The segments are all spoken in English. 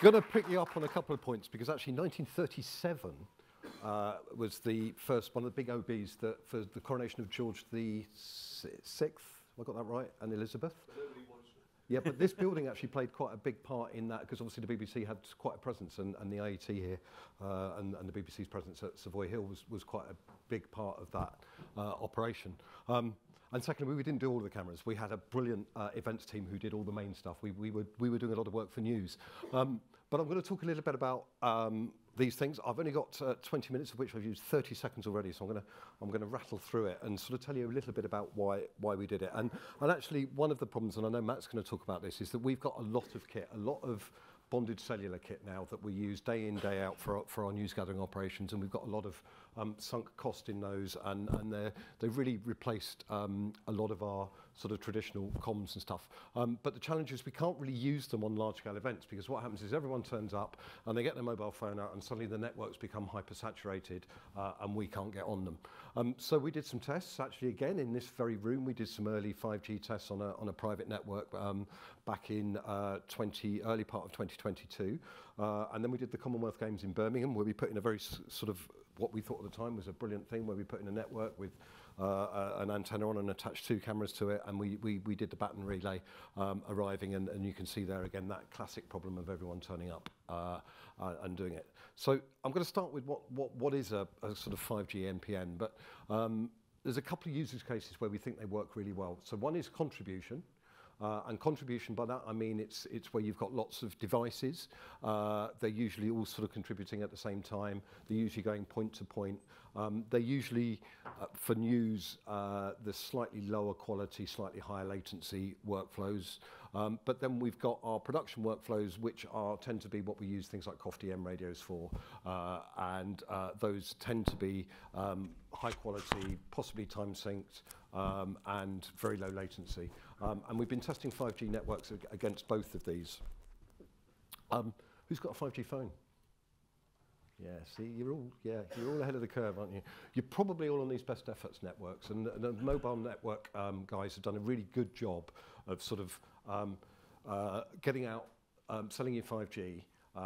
going to pick you up on a couple of points because actually 1937 was the first one of the big OBs that for the coronation of George the Sixth. Have I got that right? And Elizabeth. Yeah, but this building actually played quite a big part in that because obviously the BBC had quite a presence and the AET here and the BBC's presence at Savoy Hill was quite a big part of that operation. And secondly, we didn't do all of the cameras. We had a brilliant events team who did all the main stuff. We were doing a lot of work for news. But I'm going to talk a little bit about these things. I've only got 20 minutes, of which I've used 30 seconds already, so I'm going to rattle through it and sort of tell you a little bit about why we did it. And actually, one of the problems, and I know Matt's going to talk about this, is that we've got a lot of kit, a lot of bonded cellular kit now that we use day in, day out for our news gathering operations, and we've got a lot of sunk cost in those, and they've really replaced a lot of our sort of traditional comms and stuff. But the challenge is we can't really use them on large-scale events because what happens is everyone turns up and they get their mobile phone out and suddenly the networks become hyper-saturated and we can't get on them. So we did some tests, actually, again, in this very room. We did some early 5G tests on a private network back in early part of 2022. And then we did the Commonwealth Games in Birmingham where we put in a very sort of what we thought at the time was a brilliant thing where we put in a network with an antenna on and attached 2 cameras to it, and we did the baton relay arriving, and you can see there again that classic problem of everyone turning up and doing it. So I'm going to start with what is a sort of 5G NPN, but there's a couple of use cases where we think they work really well. So one is contribution. And contribution, by that I mean it's where you've got lots of devices. They're usually all sort of contributing at the same time. They're usually going point to point. They're usually, for news, the slightly lower quality, slightly higher latency workflows. But then we've got our production workflows, which tend to be what we use things like COFDM radios for. And those tend to be high quality, possibly time synced, and very low latency. And we've been testing 5G networks against both of these. Who's got a 5G phone? Yeah, see, you're all ahead of the curve, aren't you? You're probably all on these best efforts networks, and the mobile network guys have done a really good job of sort of getting out, selling you 5G,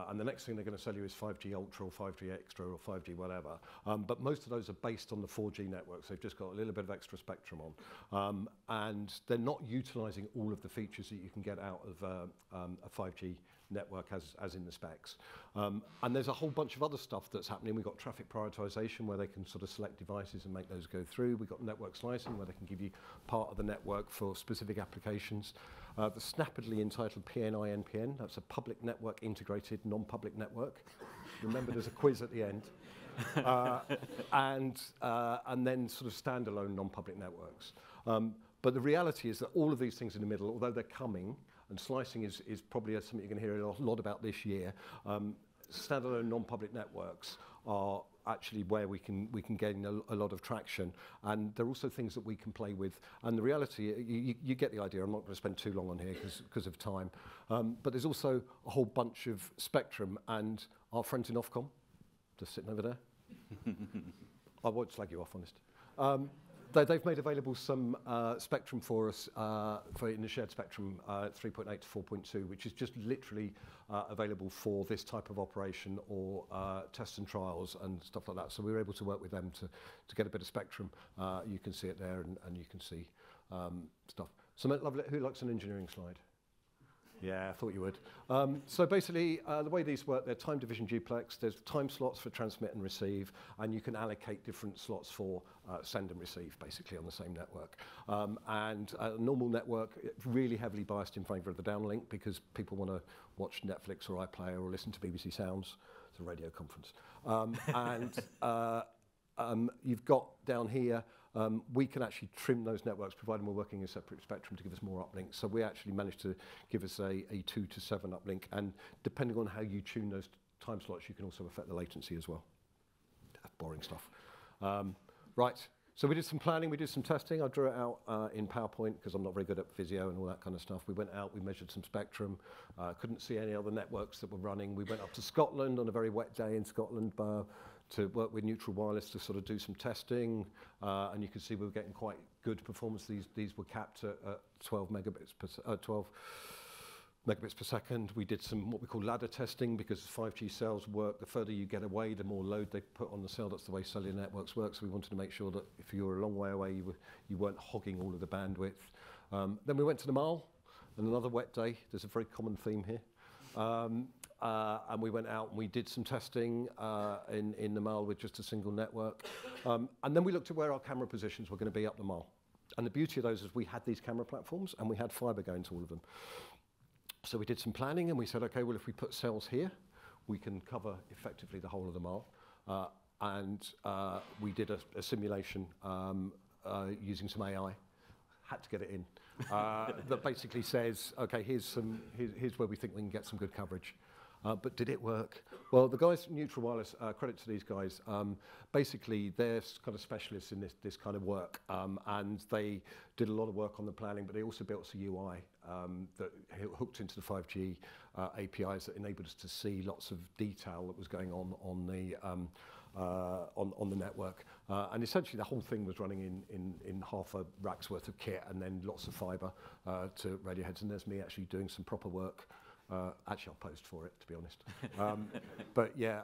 and the next thing they're going to sell you is 5G Ultra or 5G Extra or 5G whatever. But most of those are based on the 4G networks. They've just got a little bit of extra spectrum on. And they're not utilising all of the features that you can get out of a 5G network as in the specs. And there's a whole bunch of other stuff that's happening. We've got traffic prioritization where they can sort of select devices and make those go through. We've got network slicing where they can give you part of the network for specific applications. The snappily entitled PNI NPN, that's a public network integrated non-public network. Remember, there's a quiz at the end. And then sort of standalone non-public networks. But the reality is that all of these things in the middle, although they're coming, and slicing is probably something you're going to hear a lot about this year, standalone non-public networks are actually where we can gain a lot of traction, and there are also things that we can play with. And the reality, you get the idea. I'm not going to spend too long on here because of time, but there's also a whole bunch of spectrum, and our friends in Ofcom, just sitting over there. I won't slag you off, honest. They've made available some spectrum for us in the shared spectrum 3.8 to 4.2, which is just literally available for this type of operation or tests and trials and stuff like that. So we were able to work with them to get a bit of spectrum. You can see it there, and you can see stuff. So lovely. Who likes an engineering slide? Yeah, I thought you would. So basically, the way these work, they're time division duplex. There's time slots for transmit and receive, and you can allocate different slots for send and receive, basically, on the same network. And a normal network, really heavily biased in favour of the downlink because people want to watch Netflix or iPlayer or listen to BBC Sounds. It's a radio conference. You've got down here, we can actually trim those networks, providing we're working in separate spectrum to give us more uplinks. So we actually managed to give us a 2 to 7 uplink, and depending on how you tune those time slots, you can also affect the latency as well. Boring stuff. Right, so we did some planning, we did some testing. I drew it out in PowerPoint because I'm not very good at Visio and all that kind of stuff. We went out, we measured some spectrum, couldn't see any other networks that were running. We went up to Scotland on a very wet day in Scotland to work with Neutral Wireless to sort of do some testing, and you can see we were getting quite good performance. These were capped at 12 megabits per megabits per second. We did some what we call ladder testing, because 5G cells work. The further you get away, the more load they put on the cell. That's the way cellular networks work. So we wanted to make sure that if you were a long way away, you weren't hogging all of the bandwidth. Then we went to the Mall, and another wet day. There's a very common theme here. And we went out and we did some testing in the Mall with just a single network. And then we looked at where our camera positions were going to be up the Mall. And the beauty of those is we had these camera platforms and we had fibre going to all of them. So we did some planning and we said, okay, well, if we put cells here, we can cover effectively the whole of the Mall. We did a simulation using some AI. Had to get it in. That basically says, okay, here's where we think we can get some good coverage. But did it work? Well, the guys from Neutral Wireless, credit to these guys, basically they're kind of specialists in this kind of work, and they did a lot of work on the planning, but they also built some UI that hooked into the 5G APIs that enabled us to see lots of detail that was going on the network. And essentially the whole thing was running in half a rack's worth of kit and then lots of fibre to radio heads. And there's me actually doing some proper work. Actually, I'll post for it, to be honest. But yeah,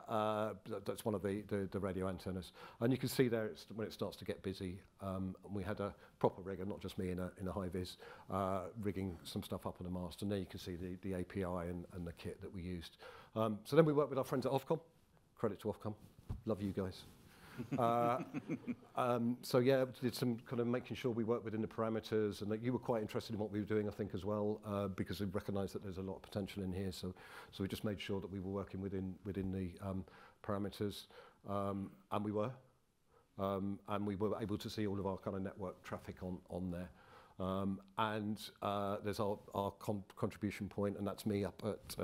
that's one of the radio antennas. And you can see there when it starts to get busy. We had a proper rigger, not just me in a high-vis, rigging some stuff up on the mast. And there you can see the API and the kit that we used. So then we worked with our friends at Ofcom. Credit to Ofcom. Love you guys. So yeah, did some kind of making sure we worked within the parameters, and that you were quite interested in what we were doing, I think, as well, because we recognised that there's a lot of potential in here. So we just made sure that we were working within the parameters, and we were able to see all of our kind of network traffic on there. There's our contribution point, and that's me up at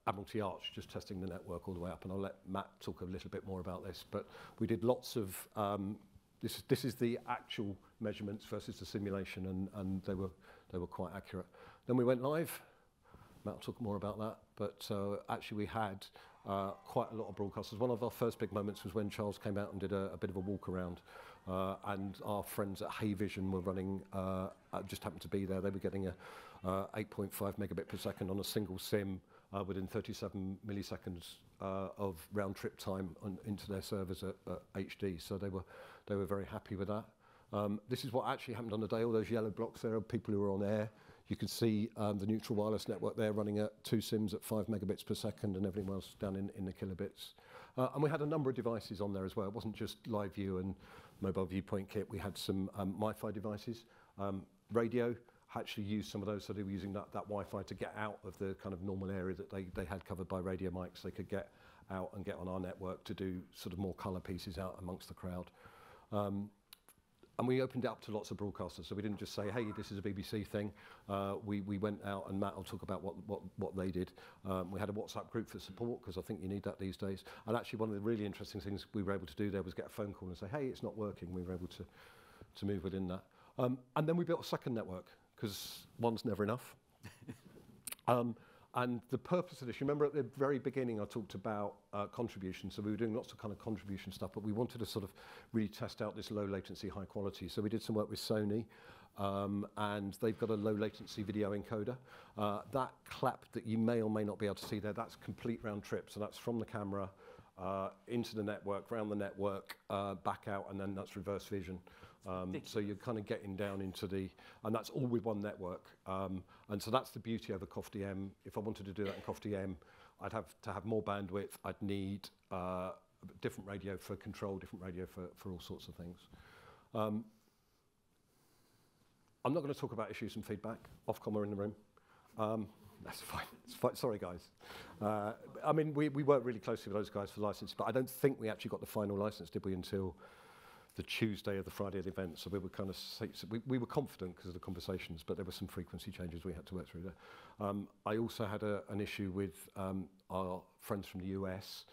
Admiralty Arch, just testing the network all the way up, and I'll let Matt talk a little bit more about this. But we did lots of, this is the actual measurements versus the simulation, and they were quite accurate. Then we went live. Matt will talk more about that. But actually we had quite a lot of broadcasters. One of our first big moments was when Charles came out and did a bit of a walk around. And our friends at Hayvision were running, just happened to be there. They were getting a 8.5 megabit per second on a single SIM within 37 milliseconds of round trip time into their servers at HD. So they were very happy with that. This is what actually happened on the day. All those yellow blocks there are people who were on air. You can see the Neutral Wireless network there running at 2 SIMs at 5 megabits per second, and everything else down in the kilobits. And we had a number of devices on there as well. It wasn't just live view and mobile viewpoint kit. We had some Wi-Fi devices. Radio actually used some of those, so they were using that Wi-Fi to get out of the kind of normal area that they had covered by radio mics. They could get out and get on our network to do sort of more colour pieces out amongst the crowd. And we opened it up to lots of broadcasters, so we didn't just say, hey, this is a BBC thing. We went out, and Matt will talk about what they did. We had a WhatsApp group for support, because I think you need that these days. And actually one of the really interesting things we were able to do there was get a phone call and say, hey, it's not working. We were able to move within that. And then we built a second network, because one's never enough. And the purpose of this, you remember at the very beginning I talked about contribution, so we were doing lots of kind of contribution stuff, but we wanted to sort of really test out this low latency, high quality. So we did some work with Sony, and they've got a low latency video encoder. That clap that you may or may not be able to see there, that's complete round trip. So that's from the camera into the network, round the network, back out, and then that's reverse vision. So you're kind of getting down into and that's all with one network. And so that's the beauty over COFDM. If I wanted to do that in COFDM, I'd have to have more bandwidth. I'd need different radio for control, different radio for all sorts of things. I'm not going to talk about issues and feedback. Ofcom are in the room. That's fine. It's fine. Sorry, guys. I mean, we worked really closely with those guys for license, but I don't think we actually got the final license, did we, until the Tuesday of the Friday of the event. So we were kind of we were confident because of the conversations, but there were some frequency changes we had to work through there. I also had an issue with our friends from the US,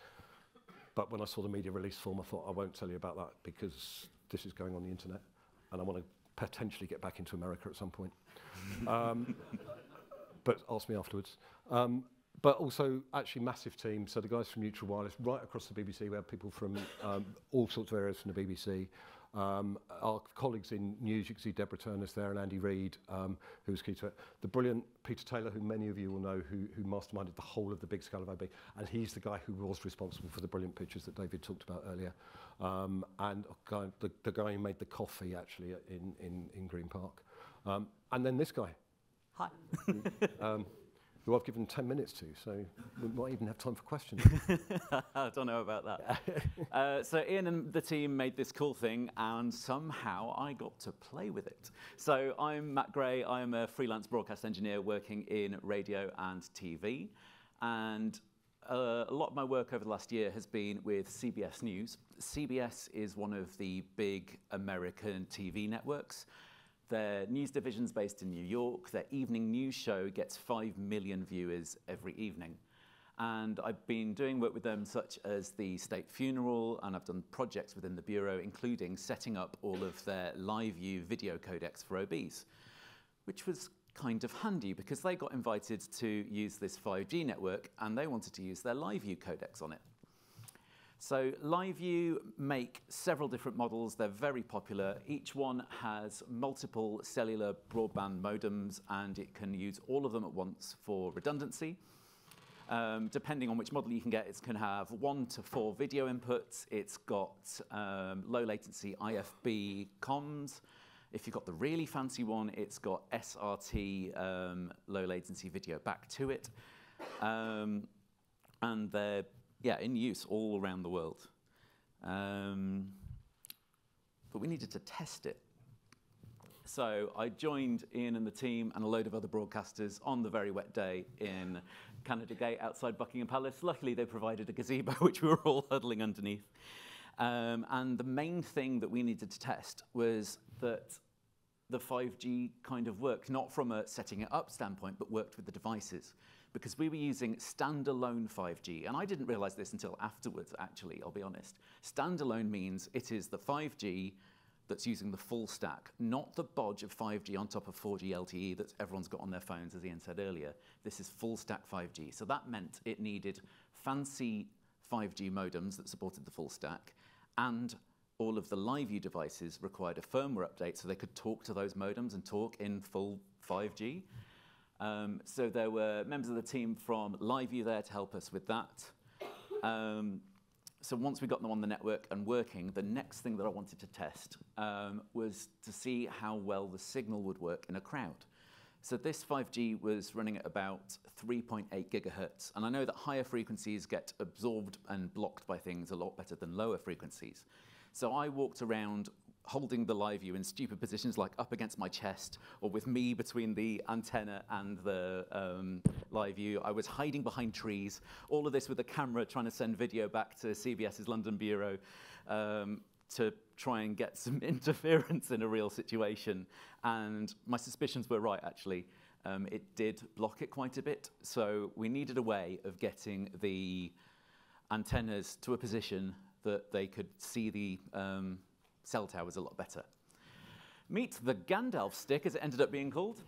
but when I saw the media release form, I thought I won't tell you about that because this is going on the internet, and I want to potentially get back into America at some point. But ask me afterwards. But also, actually, massive team. So the guys from Neutral Wireless, right across the BBC, we had people from all sorts of areas from the BBC. Our colleagues in news, you can see Deborah Turner's there and Andy Reid, who was key to it. The brilliant Peter Taylor, who many of you will know, who masterminded the whole of the big scale of OB, and he's the guy who was responsible for the brilliant pictures that David talked about earlier. And the guy who made the coffee, actually, in Green Park. And then this guy. Hi. Who I've given 10 minutes to, so we might even have time for questions. I don't know about that. So Ian and the team made this cool thing, and somehow I got to play with it. So I'm Matt Gray. I'm a freelance broadcast engineer working in radio and TV. And a lot of my work over the last year has been with CBS News. CBS is one of the big American TV networks. Their news division's based in New York. Their evening news show gets 5 million viewers every evening. And I've been doing work with them such as the state funeral, and I've done projects within the Bureau, including setting up all of their live view video codecs for OBs, which was kind of handy because they got invited to use this 5G network and they wanted to use their live view codecs on it. So LiveView make several different models. They're very popular. Each one has multiple cellular broadband modems, and it can use all of them at once for redundancy. Depending on which model you can get, it can have 1 to 4 video inputs. It's got low latency IFB comms. If you've got the really fancy one, it's got SRT low latency video back to it. And they're in use all around the world. But we needed to test it. So I joined Ian and the team and a load of other broadcasters on the very wet day in Canada Gate outside Buckingham Palace. Luckily, they provided a gazebo, which we were all huddling underneath. And the main thing that we needed to test was that the 5G kind of worked, not from a setting it up standpoint, but worked with the devices. Because we were using standalone 5G, and I didn't realize this until afterwards, actually, I'll be honest. Standalone means it is the 5G that's using the full stack, not the bodge of 5G on top of 4G LTE that everyone's got on their phones, as Ian said earlier. This is full stack 5G. So that meant it needed fancy 5G modems that supported the full stack, and all of the LiveView devices required a firmware update so they could talk to those modems and talk in full 5G. So there were members of the team from LiveView there to help us with that. So once we got them on the network and working, the next thing that I wanted to test was to see how well the signal would work in a crowd. So this 5G was running at about 3.8 gigahertz. And I know that higher frequencies get absorbed and blocked by things a lot better than lower frequencies. So I walked around holding the LiveView in stupid positions like up against my chest or with me between the antenna and the LiveView. I was hiding behind trees, all of this with a camera trying to send video back to CBS's London Bureau to try and get some interference in a real situation. And my suspicions were right, actually. It did block it quite a bit. So we needed a way of getting the antennas to a position that they could see the cell towers a lot better. Meet the Gandalf stick, as it ended up being called.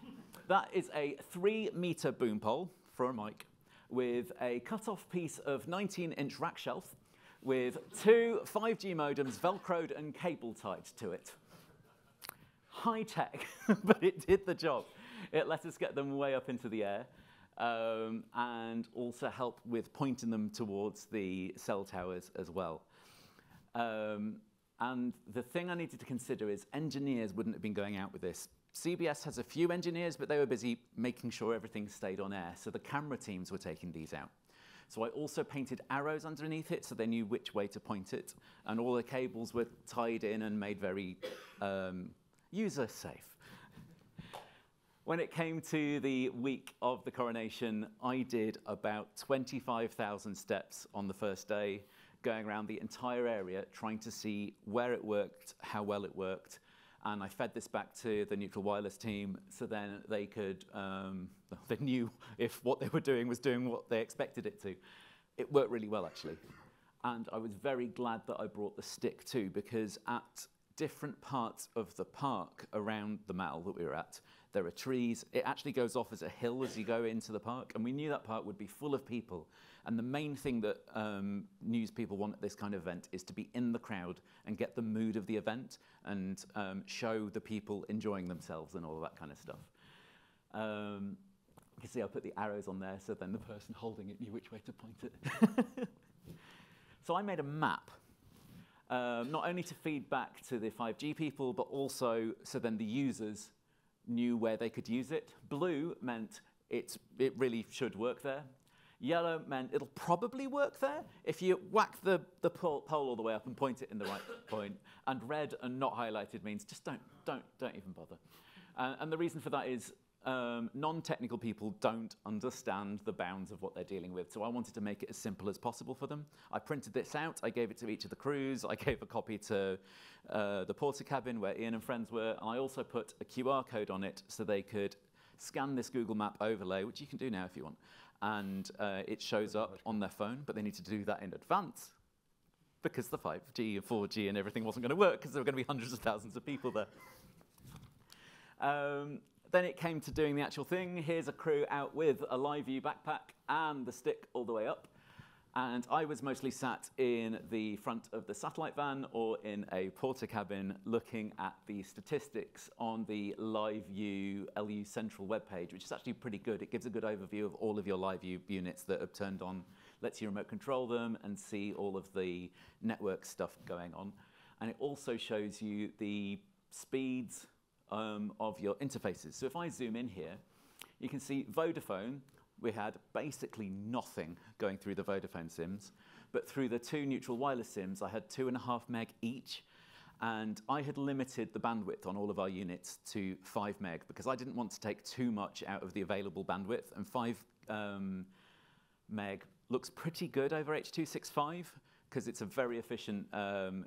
That is a 3-meter boom pole for a mic with a cut-off piece of 19-inch rack shelf with 2 5G modems velcroed and cable tied to it. High tech, but it did the job. It let us get them way up into the air and also help with pointing them towards the cell towers as well. And the thing I needed to consider is engineers wouldn't have been going out with this. CBS has a few engineers, but they were busy making sure everything stayed on air. So the camera teams were taking these out. So I also painted arrows underneath it so they knew which way to point it. And all the cables were tied in and made very user safe. When it came to the week of the coronation, I did about 25,000 steps on the first day, going around the entire area, trying to see where it worked, how well it worked. And I fed this back to the neutral wireless team so then they could, they knew if what they were doing was doing what they expected it to. It worked really well, actually. And I was very glad that I brought the stick too, because at different parts of the park around the Mall that we were at, there are trees. It actually goes off as a hill as you go into the park, and we knew that park would be full of people. And the main thing that news people want at this kind of event is to be in the crowd and get the mood of the event and show the people enjoying themselves and all of that kind of stuff. You can see I put the arrows on there so then the person holding it knew which way to point it. So I made a map, not only to feed back to the 5G people, but also so then the users knew where they could use it. Blue meant it really should work there. Yellow meant it'll probably work there if you whack the pole all the way up and point it in the right point. And red and not highlighted means just don't even bother. And the reason for that is non-technical people don't understand the bounds of what they're dealing with. So I wanted to make it as simple as possible for them. I printed this out. I gave it to each of the crews. I gave a copy to the porter cabin where Ian and friends were. And I also put a QR code on it so they could scan this Google Map overlay, which you can do now if you want. And it shows up on their phone, but they need to do that in advance because the 5G and 4G and everything wasn't going to work because there were going to be hundreds of thousands of people there. Then it came to doing the actual thing. Here's a crew out with a live view backpack and the stick all the way up. And I was mostly sat in the front of the satellite van or in a porter cabin looking at the statistics on the Live View LU Central webpage, which is actually pretty good. It gives a good overview of all of your Live View units that are turned on, lets you remote control them and see all of the network stuff going on. And it also shows you the speeds of your interfaces. So if I zoom in here, you can see Vodafone. We had basically nothing going through the Vodafone SIMs, but through the two neutral wireless SIMs, I had 2.5 meg each, and I had limited the bandwidth on all of our units to 5 meg because I didn't want to take too much out of the available bandwidth, and 5 meg looks pretty good over H.265 because it's a very efficient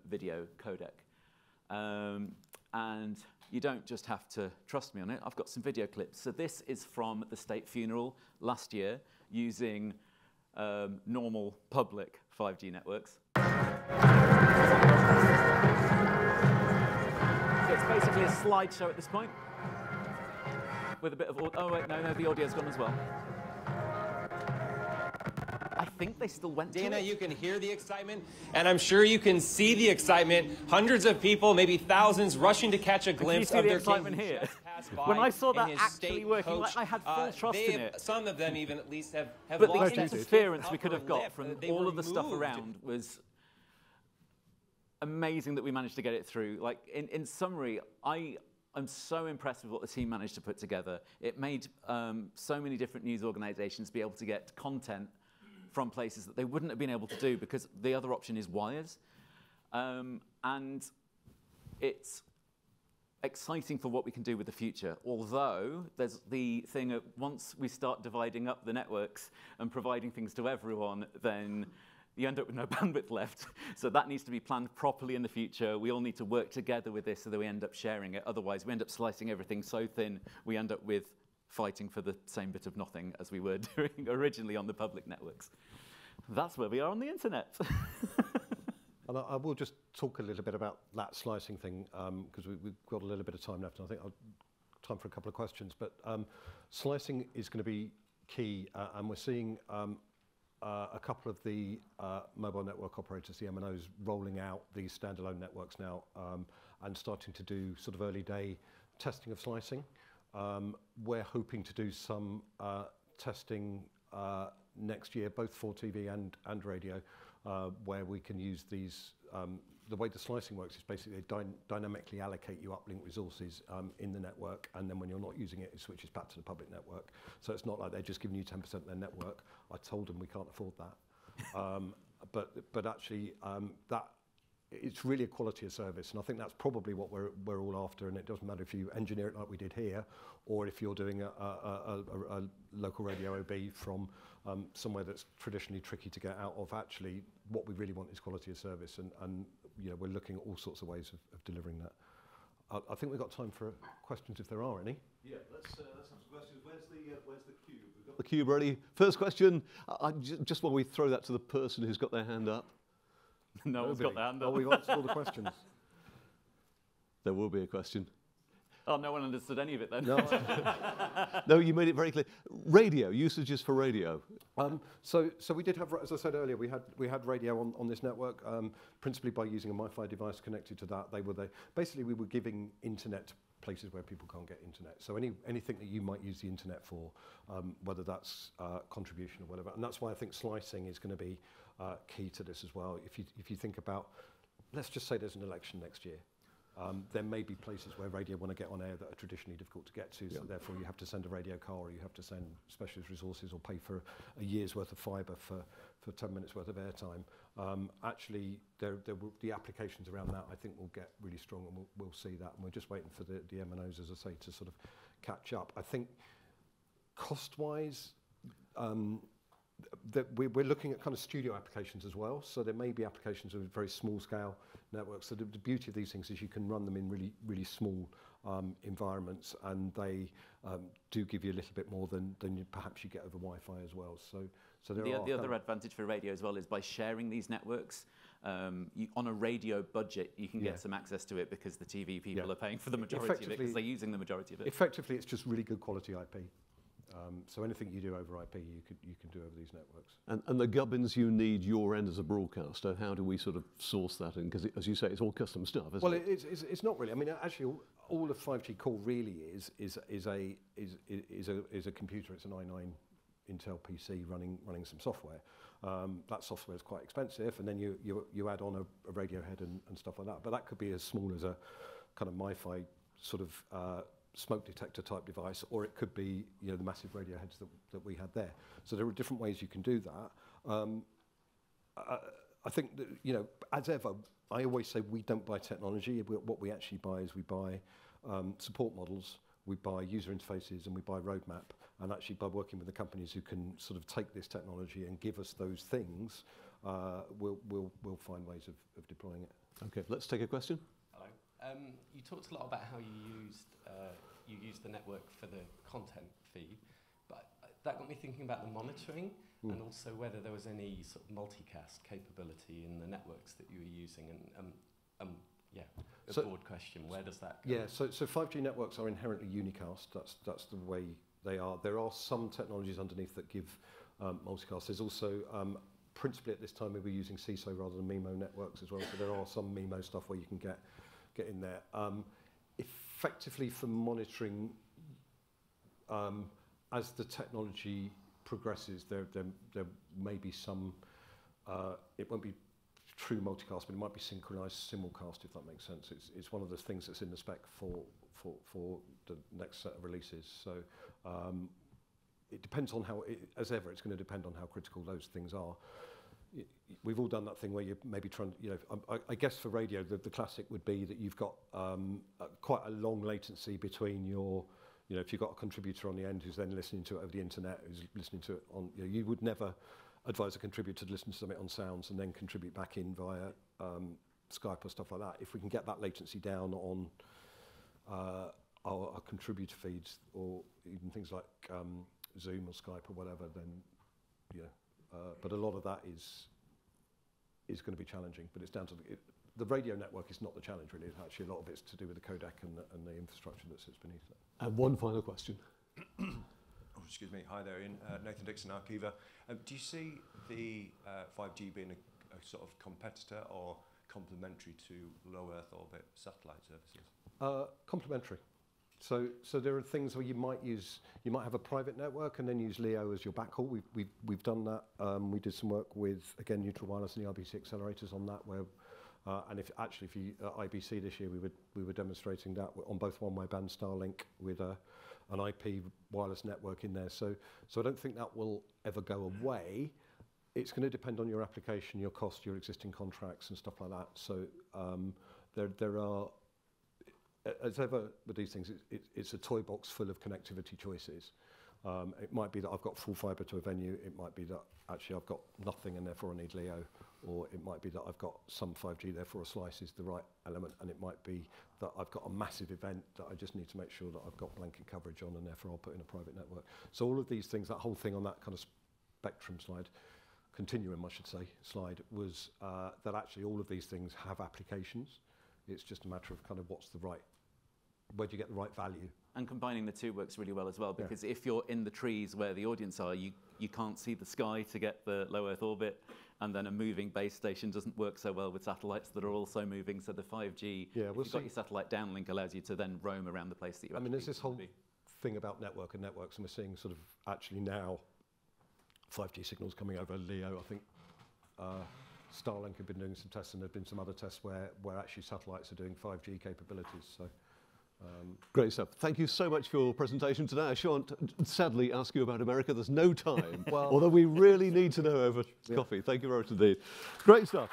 video codec. And you don't just have to trust me on it. I've got some video clips. So this is from the state funeral last year using normal public 5G networks. So it's basically a slideshow at this point with a bit of audio. Oh, wait, no, the audio's gone as well. I think they still went to it. Dana, you can hear the excitement, and I'm sure you can see the excitement. Hundreds of people, maybe thousands, rushing to catch a glimpse of their excitement here. When I saw that actually working, like, I had full trust in it. Some of them even at least have but lost the interference we could have got from all of the stuff around was amazing that we managed to get it through. Like in summary, I'm so impressed with what the team managed to put together. It made so many different news organizations be able to get content from places that they wouldn't have been able to do because the other option is wires. And it's exciting for what we can do with the future. Although there's the thing of once we start dividing up the networks and providing things to everyone, then you end up with no bandwidth left. So that needs to be planned properly in the future. We all need to work together with this so that we end up sharing it. Otherwise, we end up slicing everything so thin, we end up with fighting for the same bit of nothing as we were doing originally on the public networks. That's where we are on the internet. And I will just talk a little bit about that slicing thing because we've got a little bit of time left, and I think I'll time for a couple of questions. But slicing is going to be key, and we're seeing a couple of the mobile network operators, the MNOs, rolling out these standalone networks now and starting to do sort of early day testing of slicing. We're hoping to do some testing next year, both for TV and radio, where we can use these. The way the slicing works is basically they dynamically allocate you uplink resources in the network, and then when you're not using it, it switches back to the public network. So it's not like they're just giving you 10% of their network. I told them we can't afford that. But actually, that it's really a quality of service, and I think that's probably what we're all after. And it doesn't matter if you engineer it like we did here, or if you're doing a local radio OB from somewhere that's traditionally tricky to get out of. Actually, what we really want is quality of service, and you know, we're looking at all sorts of ways of delivering that. I think we've got time for questions if there are any. Yeah, let's have some questions. Where's the cube? We've got the cube ready. First question. Just while we throw that to the person who's got their hand up. No one's got their hand up. Oh, we've answered all the questions. There will be a question. Oh, no one understood any of it then. No, No, you made it very clear. Radio, usages for radio. so we did have, as I said earlier, we had radio on this network, principally by using a Wi-Fi device connected to that. Basically we were giving internet to places where people can't get internet. So anything that you might use the internet for, whether that's contribution or whatever. And that's why I think slicing is going to be key to this as well. If you think about, let's just say there's an election next year. There may be places where radio want to get on air that are traditionally difficult to get to, so therefore you have to send a radio car, or you have to send specialist resources, or pay for a year's worth of fibre for 10 minutes worth of airtime. Actually, the applications around that, I think, will get really strong, and we'll see that. And we're just waiting for the MNOs, as I say, to sort of catch up. I think cost-wise, that we're looking at kind of studio applications as well. So there may be applications of very small scale networks. So the beauty of these things is you can run them in really, really small environments, and they do give you a little bit more than perhaps you get over Wi-Fi as well. So there The other advantage for radio as well is by sharing these networks, on a radio budget, you can get some access to it because the TV people are paying for the majority of it because they're using the majority of it. Effectively, it's just really good quality IP. So anything you do over IP, you can do over these networks. And the gubbins you need your end as a broadcaster, how do we sort of source that in? Because as you say, it's all custom stuff, isn't well, it? it's not really. I mean, actually, all of 5G core really is a computer. It's an i9 Intel PC running some software. That software is quite expensive, and then you add on a radio head and stuff like that. But that could be as small as a kind of MiFi sort of smoke detector type device, or it could be the massive radio heads that we had there. So there are different ways you can do that. I think that, as ever, I always say we don't buy technology. What we actually buy is we buy support models, we buy user interfaces, and we buy roadmap. And actually, by working with the companies who can sort of take this technology and give us those things, we'll find ways of deploying it. Okay, let's take a question. Hello. You talked a lot about how you used the network for the content feed, but that got me thinking about the monitoring and also whether there was any sort of multicast capability in the networks that you were using. And a broad question, where does that go? Yeah, so 5G networks are inherently unicast. That's the way they are. There are some technologies underneath that give multicast. There's also principally at this time we were using CISO rather than MIMO networks as well. So there are some MIMO stuff where you can get in there. Effectively for monitoring, as the technology progresses, there may be some, it won't be true multicast, but it might be synchronized simulcast, if that makes sense. It's one of the things that's in the spec for the next set of releases. So it depends on how, as ever, it's going to depend on how critical those things are. We've all done that thing where you're maybe trying, I guess for radio, the classic would be that you've got quite a long latency between your, if you've got a contributor on the end who's then listening to it over the internet, who's listening to it on, you would never advise a contributor to listen to something on sounds and then contribute back in via Skype or stuff like that. If we can get that latency down on our contributor feeds, or even things like Zoom or Skype or whatever, then but a lot of that is going to be challenging. But it's down to the radio network is not the challenge really. It's actually a lot of it's to do with the codec and the infrastructure that sits beneath it. And one final question. Oh, excuse me. Hi there, Ian. Nathan Dixon, Arkiva. Do you see the 5G being a sort of competitor or complementary to low Earth orbit satellite services? Complementary. So there are things where you might have a private network and then use LEO as your backhaul. We've done that. We did some work with, again, Neutral Wireless and the IBC accelerators on that, where and if you IBC this year, we were demonstrating that on both one-way band Starlink with an IP wireless network in there. So I don't think that will ever go away. It's going to depend on your application, your cost, your existing contracts and stuff like that. So there are, as ever with these things, it's a toy box full of connectivity choices. It might be that I've got full fibre to a venue. It might be that actually I've got nothing and therefore I need LEO. Or it might be that I've got some 5G, therefore a slice is the right element. And it might be that I've got a massive event that I just need to make sure that I've got blanket coverage on, and therefore I'll put in a private network. So all of these things, that whole thing on that kind of spectrum slide, continuum I should say, slide, was that actually all of these things have applications. It's just a matter of kind of what's the right where do you get the right value? And combining the two works really well as well, because if you're in the trees where the audience are, you can't see the sky to get the low Earth orbit, and then a moving base station doesn't work so well with satellites that are also moving. So the 5G, if you've got your satellite downlink, allows you to then roam around the place that you there's this whole thing about network and networks, and we're seeing sort of actually now 5G signals coming over LEO. I think Starlink have been doing some tests, and there have been some other tests where actually satellites are doing 5G capabilities. So. Great stuff. Thank you so much for your presentation today. I shan't sadly ask you about America. There's no time, although we really need to know over coffee. Thank you very much indeed. Great stuff.